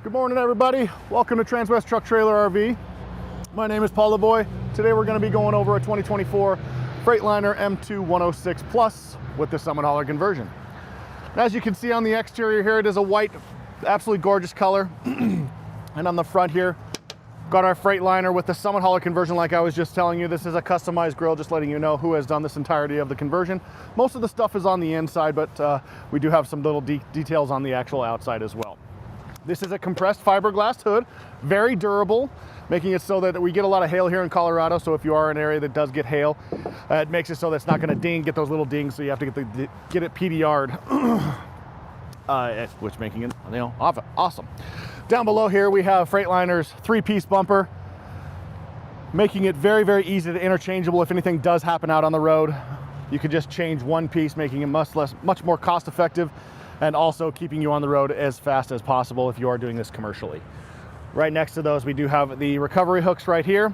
Good morning, everybody. Welcome to Transwest Truck Trailer RV. My name is Paul the Boy. Today we're going to be going over a 2024 Freightliner M2 106 Plus with the Summit Hauler conversion. As you can see on the exterior here, it is a white, absolutely gorgeous color. And on the front here, got our Freightliner with the Summit Hauler conversion. Like I was just telling you, this is a customized grill, just letting you know who has done this entirety of the conversion. Most of the stuff is on the inside, but we do have some little details on the actual outside as well. This is a compressed fiberglass hood, very durable, making it so that we get a lot of hail here in Colorado. So if you are in an area that does get hail, it makes it so that it's not going to ding, get those little dings. So you have to get it PDR'd, which making it, awesome. Down below here we have Freightliner's 3-piece bumper, making it very, very easy to interchangeable. If anything does happen out on the road, you can just change one piece, making it much more cost effective, and also keeping you on the road as fast as possible if you are doing this commercially. Right next to those, we do have the recovery hooks right here.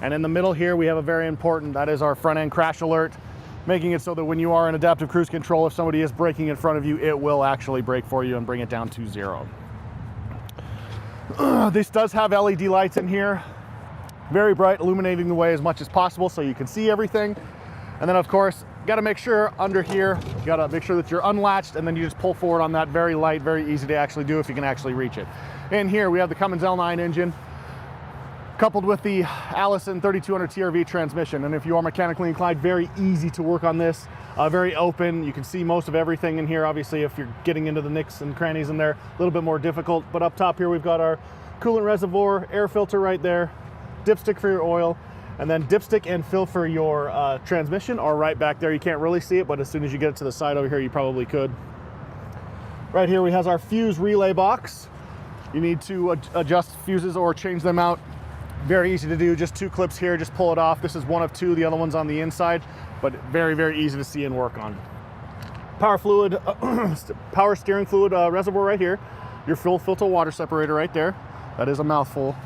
And in the middle here, we have a very important, that is our front end crash alert, making it so that when you are in adaptive cruise control, if somebody is braking in front of you, it will actually brake for you and bring it down to 0. This does have LED lights in here, very bright, illuminating the way as much as possible so you can see everything. And then of course, got to make sure under here, you got to make sure that you're unlatched, and then you just pull forward on that. Very light, very easy to actually do if you can actually reach it. In here, we have the Cummins L9 engine, coupled with the Allison 3200 TRV transmission. And if you are mechanically inclined, very easy to work on this. Very open. You can see most of everything in here. Obviously, if you're getting into the nicks and crannies in there, a little bit more difficult. But up top here, we've got our coolant reservoir, air filter right there, dipstick for your oil, and then dipstick and fill for your transmission are right back there. You can't really see it, but as soon as you get it to the side over here, you probably could. Right here, we have our fuse relay box. You need to adjust fuses or change them out. Very easy to do, just 2 clips here, just pull it off. This is one of 2, the other one's on the inside, but very, very easy to see and work on. Power fluid, power steering fluid reservoir right here. Your full filter water separator right there. That is a mouthful.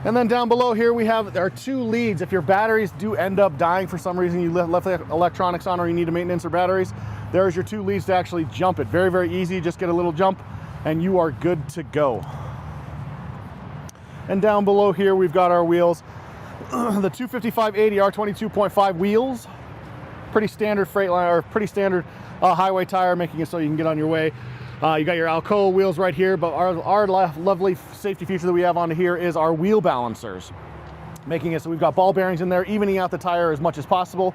And then down below here, we have our 2 leads. If your batteries do end up dying for some reason, you left the electronics on or you need to maintenance your batteries, there's your 2 leads to actually jump it. Very, very easy, just get a little jump and you are good to go. And down below here, we've got our wheels. The 255/80 R22.5 wheels. Pretty standard Freightliner, or pretty standard highway tire, making it so you can get on your way. You got your Alcoa wheels right here, but our lovely safety feature that we have on here is our wheel balancers, making it so we've got ball bearings in there, evening out the tire as much as possible,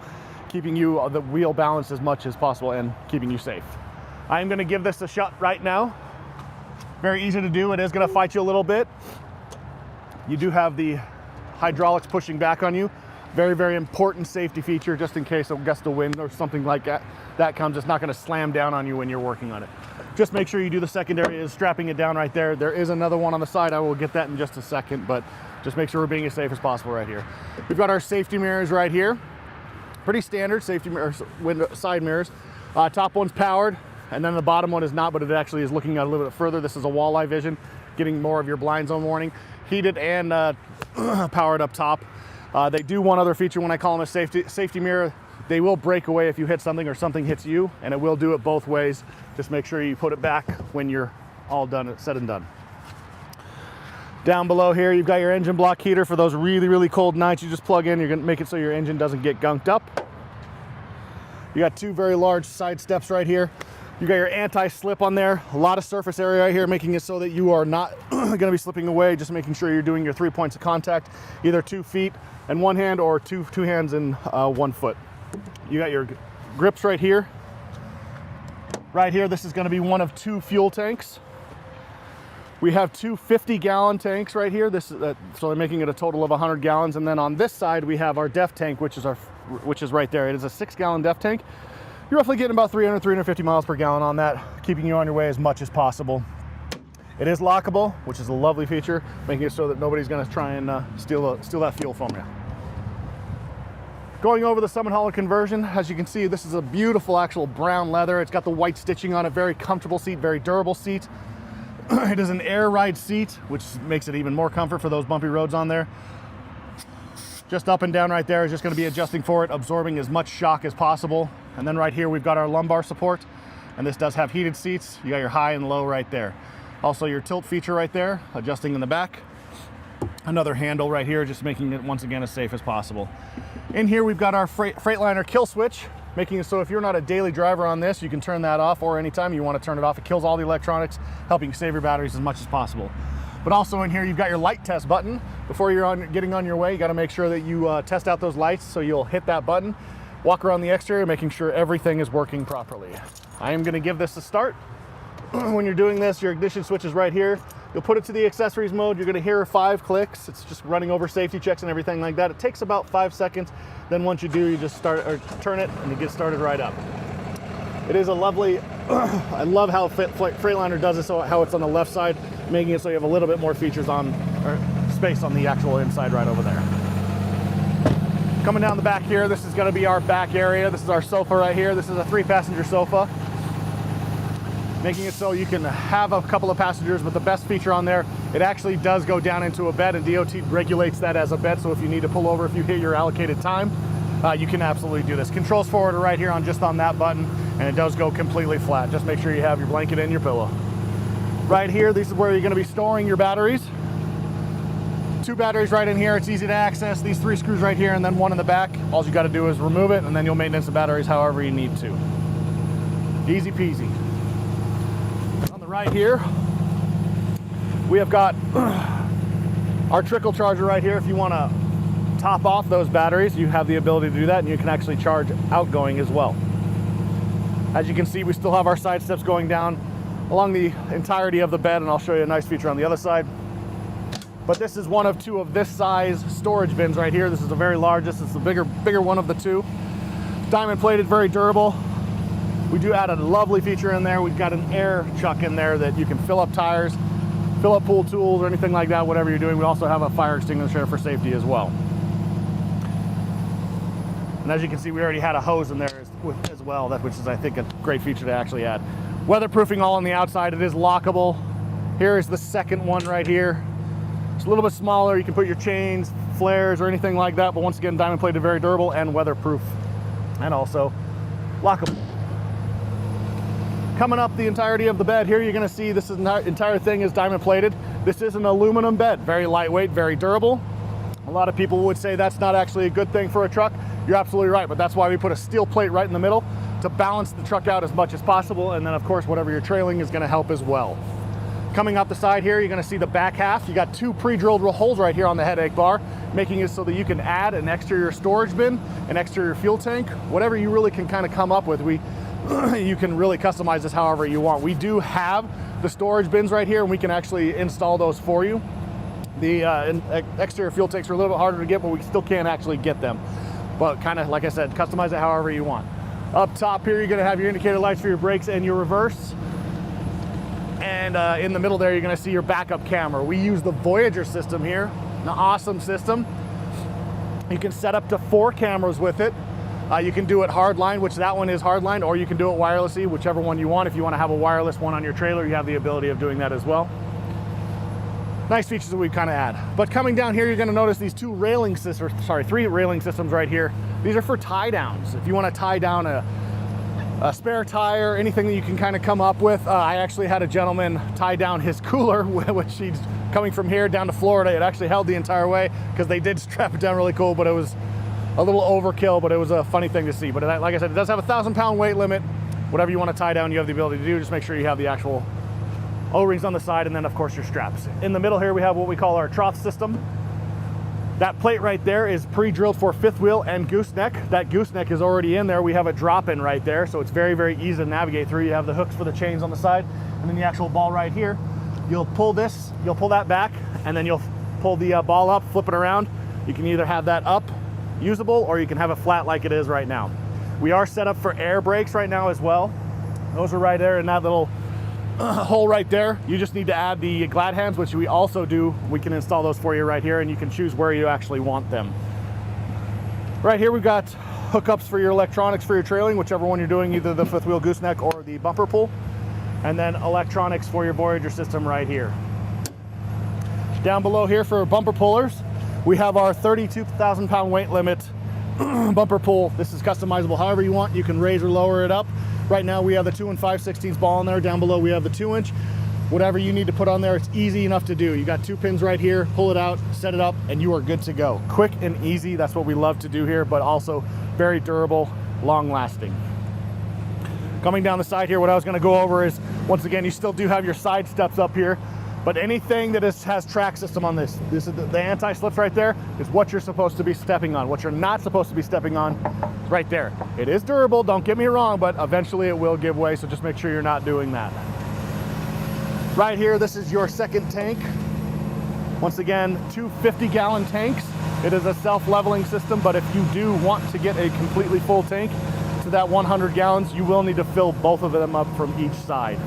keeping you the wheel balanced as much as possible and keeping you safe. I am going to give this a shot right now. Very easy to do. It is going to fight you a little bit. You do have the hydraulics pushing back on you. Very, very important safety feature, just in case a gust of wind or something like that comes. It's not going to slam down on you when you're working on it. Just make sure you do the secondary is strapping it down right there. There is another one on the side. I will get that in just a second, but just make sure we're being as safe as possible right here. We've got our safety mirrors right here. Pretty standard safety mirrors, side mirrors. Top one's powered, and then the bottom one is not, but it actually is looking out a little bit further. This is a walleye vision, getting more of your blinds on warning. Heated and powered up top. They do one other feature when I call them a safety mirror. They will break away if you hit something or something hits you, and it will do it both ways. Just make sure you put it back when you're all done, said and done. Down below here, you've got your engine block heater for those really, really cold nights. You just plug in, you're gonna make it so your engine doesn't get gunked up. You got 2 very large side steps right here. You got your anti-slip on there, a lot of surface area right here, making it so that you are not gonna be slipping away, just making sure you're doing your 3 points of contact, either 2 feet and 1 hand or two hands and 1 foot. You got your grips right here. Right here, this is gonna be one of 2 fuel tanks. We have 2 50-gallon tanks right here. This is so they're making it a total of 100 gallons. And then on this side, we have our DEF tank, which is right there. It is a 6-gallon DEF tank. You're roughly getting about 350 miles per gallon on that, keeping you on your way as much as possible. It is lockable, which is a lovely feature, making it so that nobody's gonna try and steal that fuel from you. Going over the Summit Hauler conversion, as you can see, this is a beautiful actual brown leather. It's got the white stitching on it, very comfortable seat, very durable seat. It is an air ride seat, which makes it even more comfort for those bumpy roads on there. Just up and down right there is just gonna be adjusting for it, absorbing as much shock as possible. And then right here, we've got our lumbar support, and this does have heated seats. You got your high and low right there. Also your tilt feature right there, adjusting in the back. Another handle right here, just making it once again as safe as possible. In here we've got our Freightliner kill switch, making it so if you're not a daily driver on this, you can turn that off, or anytime you want to turn it off. It kills all the electronics, helping save your batteries as much as possible. But also in here you've got your light test button. Before you're getting on your way, you got to make sure that you test out those lights, so you'll hit that button, walk around the exterior, making sure everything is working properly. I am going to give this a start. When you're doing this, your ignition switch is right here. You'll put it to the accessories mode. You're going to hear 5 clicks. It's just running over safety checks and everything like that. It takes about 5 seconds. Then once you do, you just turn it and you get started right up. It is a lovely, I love how Freightliner does it, so how it's on the left side, making it so you have a little bit more features on, or space on the actual inside right over there. Coming down the back here, this is going to be our back area. This is our sofa right here. This is a 3-passenger sofa, making it so you can have a couple of passengers, but the best feature on there, it actually does go down into a bed, and DOT regulates that as a bed, so if you need to pull over, if you hit your allocated time, you can absolutely do this. Controls forward are right here on that button, and it does go completely flat. Just make sure you have your blanket and your pillow. Right here, this is where you're going to be storing your batteries. 2 batteries right in here. It's easy to access. These 3 screws right here, and then 1 in the back. All you got to do is remove it, and then you'll maintenance the batteries however you need to. Easy peasy. Right here we have got our trickle charger right here. If you want to top off those batteries, you have the ability to do that, and you can actually charge outgoing as well. As you can see, we still have our side steps going down along the entirety of the bed, and I'll show you a nice feature on the other side. But this is one of 2 of this size storage bins right here. This is a very large, this is the bigger one of the 2. Diamond plated, very durable. We do add a lovely feature in there. We've got an air chuck in there that you can fill up tires, fill up pool tools, or anything like that, whatever you're doing. We also have a fire extinguisher for safety as well. And as you can see, we already had a hose in there as well, which is, I think, a great feature to actually add. Weatherproofing all on the outside. It is lockable. Here is the second one right here. It's a little bit smaller. You can put your chains, flares, or anything like that, but once again, diamond plated, very durable and weatherproof, and also lockable. Coming up the entirety of the bed here, you're going to see this entire thing is diamond plated. This is an aluminum bed, very lightweight, very durable. A lot of people would say that's not actually a good thing for a truck. You're absolutely right, but that's why we put a steel plate right in the middle to balance the truck out as much as possible, and then of course whatever you're trailing is going to help as well. Coming out the side here, you're going to see the back half. You got 2 pre-drilled holes right here on the headache bar, making it so that you can add an exterior storage bin, an exterior fuel tank, whatever you really can kind of come up with. You can really customize this however you want. We do have the storage bins right here, and we can actually install those for you. The exterior fuel tanks are a little bit harder to get, but we still can actually get them. But kind of, like I said, customize it however you want. Up top here, you're going to have your indicator lights for your brakes and your reverse. And in the middle there, you're going to see your backup camera. We use the Voyager system here, an awesome system. You can set up to 4 cameras with it. You can do it hardline, which that one is hardline, or you can do it wirelessly, whichever one you want. If you want to have a wireless one on your trailer, you have the ability of doing that as well. Nice features that we kind of add. But coming down here, you're going to notice these 3 railing systems right here. These are for tie downs. If you want to tie down a spare tire, anything that you can kind of come up with. I actually had a gentleman tie down his cooler, which he's coming from here down to Florida. It actually held the entire way because they did strap it down really cool, but it was a little overkill, but it was a funny thing to see. But like I said, it does have a 1,000-pound weight limit. Whatever you want to tie down, you have the ability to do. Just make sure you have the actual O-rings on the side, and then of course your straps. In the middle here, we have what we call our trough system. That plate right there is pre-drilled for 5th wheel and gooseneck. That gooseneck is already in there. We have a drop-in right there, so it's very, very easy to navigate through. You have the hooks for the chains on the side, and then the actual ball right here. You'll pull that back, and then you'll pull the ball up, flip it around. You can either have that up, usable, or you can have it flat like it is right now. We are set up for air brakes right now as well. Those are right there in that little hole right there. You just need to add the glad hands, which we also do. We can install those for you right here, and you can choose where you actually want them. Right here we've got hookups for your electronics for your trailing, whichever one you're doing, either the 5th wheel gooseneck or the bumper pull, and then electronics for your Voyager system right here. Down below here for bumper pullers, we have our 32,000-pound weight limit bumper pull. This is customizable however you want. You can raise or lower it up. Right now we have the 2 5/16 ball in there. Down below we have the 2-inch. whatever you need to put on there, it's easy enough to do. You got 2 pins right here, pull it out, set it up, and you are good to go. Quick and easy, that's what we love to do here, but also very durable, long lasting. Coming down the side here, what I was gonna go over is, once again, you still do have your side steps up here, but anything that has track system on this is the anti-slips right there is what you're supposed to be stepping on. What you're not supposed to be stepping on is right there. It is durable, don't get me wrong, but eventually it will give way, so just make sure you're not doing that. Right here, this is your second tank. Once again, 2 50-gallon tanks. It is a self-leveling system, but if you do want to get a completely full tank to that 100 gallons, you will need to fill both of them up from each side.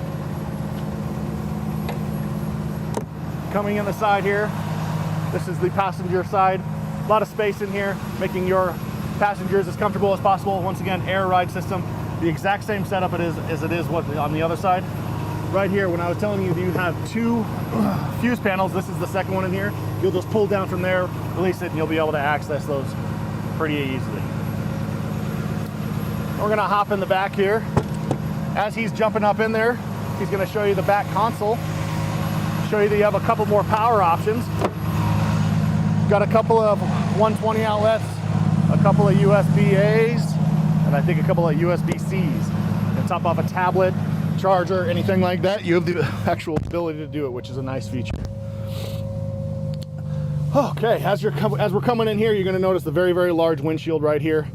Coming in the side here, this is the passenger side. A lot of space in here, making your passengers as comfortable as possible. Once again, air ride system, the exact same setup as it is on the other side. Right here, when I was telling you you have 2 fuse panels, this is the second one in here. You'll just pull down from there, release it, and you'll be able to access those pretty easily. We're gonna hop in the back here. As he's jumping up in there, he's gonna show you the back console. Show you that you have a couple more power options. Got a couple of 120 outlets, a couple of USB-A's, and I think a couple of USB-C's. You can top off a tablet, charger, anything like that. You have the actual ability to do it, which is a nice feature. Okay, as we're coming in here, you're going to notice the very, very large windshield right here.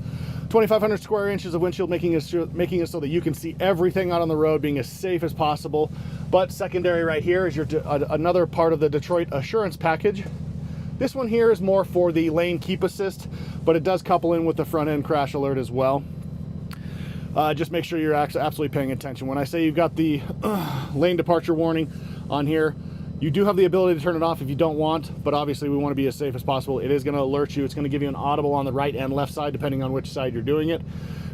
2,500 square inches of windshield, making it so that you can see everything out on the road, being as safe as possible. But secondary right here is another part of the Detroit Assurance package. This one here is more for the lane keep assist, but it does couple in with the front end crash alert as well. Just make sure you're absolutely paying attention. When I say you've got the lane departure warning on here, you do have the ability to turn it off if you don't want, but obviously we want to be as safe as possible. It is going to alert you. It's going to give you an audible on the right and left side, depending on which side you're doing it.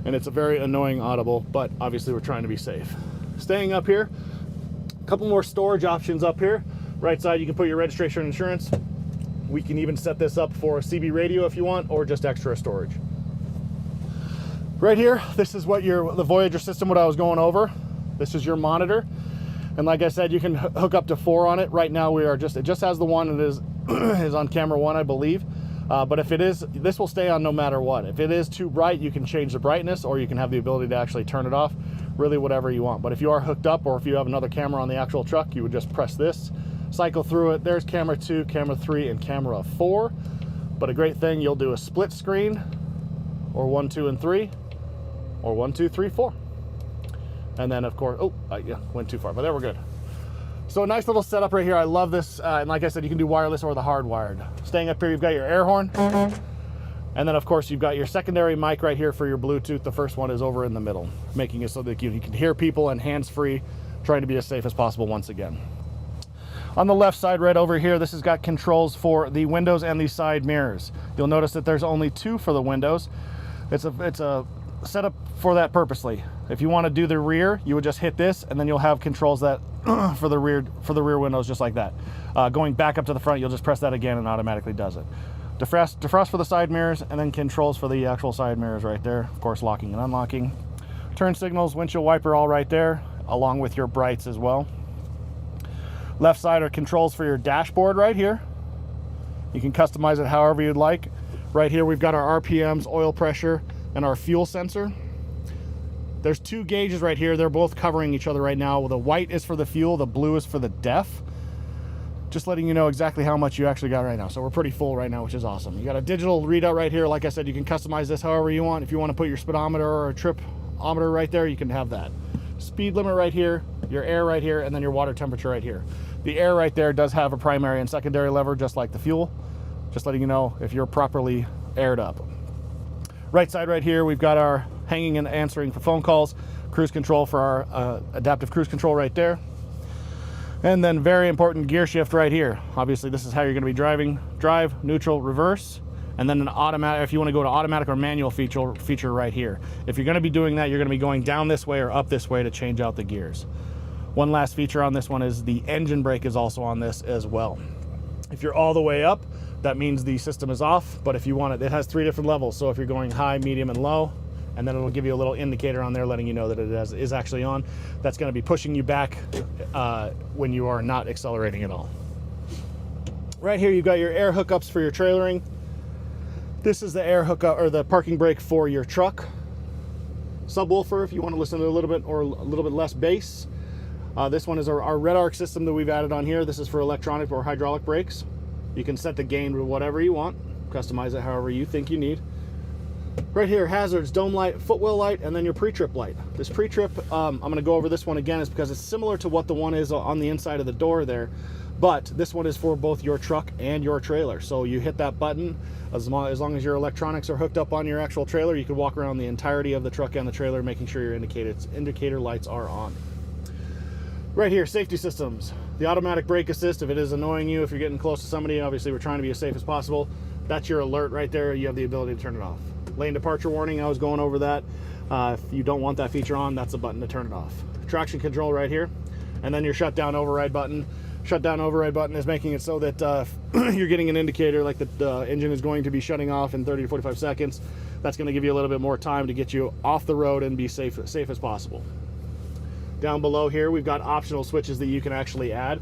And it's a very annoying audible, but obviously we're trying to be safe. Staying up here, a couple more storage options up here. Right side, you can put your registration and insurance. We can even set this up for a CB radio if you want, or just extra storage. Right here, this is what the Voyager system, what I was going over. This is your monitor. And like I said, you can hook up to 4 on it. Right now it just has the one. It is on camera 1, I believe. But if it is, this will stay on no matter what. If it is too bright, you can change the brightness, or you can have the ability to actually turn it off, really whatever you want. But if you are hooked up, or if you have another camera on the actual truck, you would just press this, cycle through it. There's camera 2, camera 3, and camera 4. But a great thing, you'll do a split screen, or 1, 2, and 3, or 1, 2, 3, 4. And then of course, yeah, went too far, but there we're good. So a nice little setup right here. I love this. And like I said, you can do wireless or the hardwired. Staying up here, you've got your air horn. And then of course you've got your secondary mic right here for your Bluetooth. The first one is over in the middle, making it so that you can hear people and hands-free, trying to be as safe as possible once again. On the left side right over here, this has got controls for the windows and the side mirrors. You'll notice that there's only 2 for the windows. It's a setup for that purposely. If you want to do the rear, you would just hit this, and then you'll have controls that for the rear windows, just like that. Going back up to the front, you'll just press that again and automatically does it. Defrost for the side mirrors, and then controls for the actual side mirrors right there. Of course, locking and unlocking. Turn signals, windshield wiper, all right there, along with your brights as well. Left side are controls for your dashboard right here. You can customize it however you'd like. Right here, we've got our RPMs, oil pressure, and our fuel sensor. There's 2 gauges right here. They're both covering each other right now. The white is for the fuel, the blue is for the DEF. Just letting you know exactly how much you actually got right now. So we're pretty full right now, which is awesome. You got a digital readout right here. Like I said, you can customize this however you want. If you want to put your speedometer or a tripometer right there, you can have that. Speed limit right here, your air right here, and then your water temperature right here. The air right there does have a primary and secondary lever, just like the fuel. Just letting you know if you're properly aired up. Right side right here, we've got our hanging and answering for phone calls, cruise control for our adaptive cruise control right there. And then very important, gear shift right here. Obviously this is how you're going to be driving: drive, neutral, reverse, and then an automatic, if you want to go to automatic or manual feature right here. If you're going to be doing that, you're going to be going down this way or up this way to change out the gears. One last feature on this one is the engine brake is also on this as well. If you're all the way up, that means the system is off, but if you want it, it has 3 different levels. So if you're going high, medium, and low, and then it'll give you a little indicator on there letting you know that it is actually on. That's going to be pushing you back when you are not accelerating at all. Right here, you've got your air hookups for your trailering. This is the air hookup, or the parking brake for your truck. Subwoofer, if you want to listen to a little bit or a little bit less bass. This one is our red arc system that we've added on here. This is for electronic or hydraulic brakes. You can set the gain to whatever you want, customize it however you think you need. Right here, hazards, dome light, footwell light, and then your pre-trip light. This pre-trip, I'm going to go over this one again, is because it's similar to what the one is on the inside of the door there, but this one is for both your truck and your trailer. So you hit that button, as long as your electronics are hooked up on your actual trailer, you can walk around the entirety of the truck and the trailer making sure your indicator lights are on. Right here, safety systems. The automatic brake assist, if it is annoying you, if you're getting close to somebody, obviously we're trying to be as safe as possible. That's your alert right there. You have the ability to turn it off. Lane departure warning, I was going over that. If you don't want that feature on, that's a button to turn it off. Traction control right here. And then your shutdown override button. Shutdown override button is making it so that you're getting an indicator like the engine is going to be shutting off in 30 to 45 seconds. That's going to give you a little bit more time to get you off the road and be safe as possible. Down below here, we've got optional switches that you can actually add.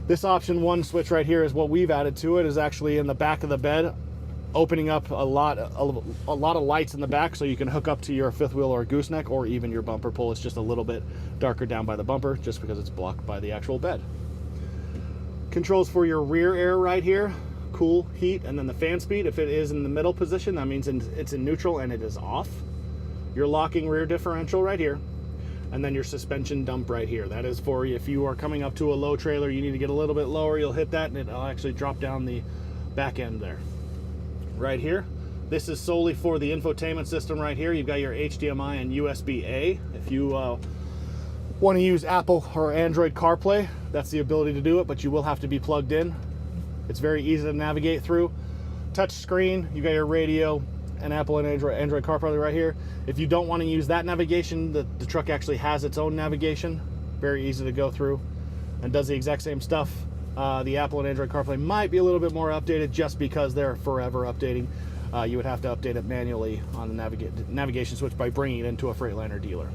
This option 1 switch right here is what we've added to it, is actually in the back of the bed, opening up a lot of lights in the back so you can hook up to your fifth wheel or gooseneck or even your bumper pull. It's just a little bit darker down by the bumper just because it's blocked by the actual bed. Controls for your rear air right here, cool, heat, and then the fan speed. If it is in the middle position, that means it's in neutral and it is off. Your locking rear differential right here. And then your suspension dump right here. That is for if you are coming up to a low trailer, you need to get a little bit lower, you'll hit that and it'll actually drop down the back end there. Right here, this is solely for the infotainment system right here. You've got your HDMI and USB-A. If you want to use Apple or Android CarPlay, that's the ability to do it, but you will have to be plugged in. It's very easy to navigate through. Touch screen, you got your radio and Apple and Android CarPlay right here. If you don't want to use that navigation, the truck actually has its own navigation. Very easy to go through and does the exact same stuff. The Apple and Android CarPlay might be a little bit more updated just because they're forever updating. You would have to update it manually on the navigation switch by bringing it into a Freightliner dealer.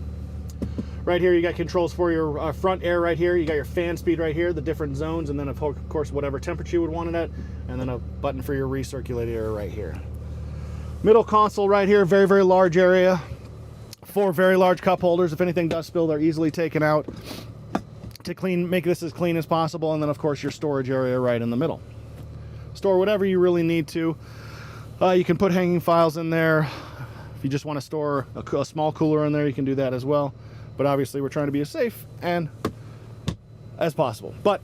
Right here, you got controls for your front air right here. You got your fan speed right here, the different zones, and then of course whatever temperature you would want it at, and then a button for your recirculated air right here. Middle console right here, very, very large area. 4 very large cup holders. If anything does spill, they're easily taken out to make this as clean as possible. And then of course your storage area right in the middle. Store whatever you really need to. You can put hanging files in there. If you just want to store a small cooler in there, you can do that as well. But obviously we're trying to be as safe and as possible. But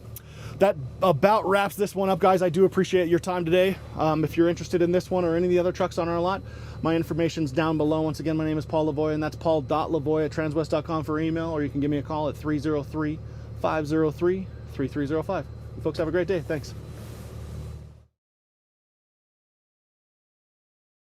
that about wraps this one up, guys. I do appreciate your time today. If you're interested in this one or any of the other trucks on our lot, my information's down below. Once again, my name is Paul Lavoie, and that's paul.lavoie@transwest.com for email, or you can give me a call at 303-503-3305. You folks have a great day. Thanks.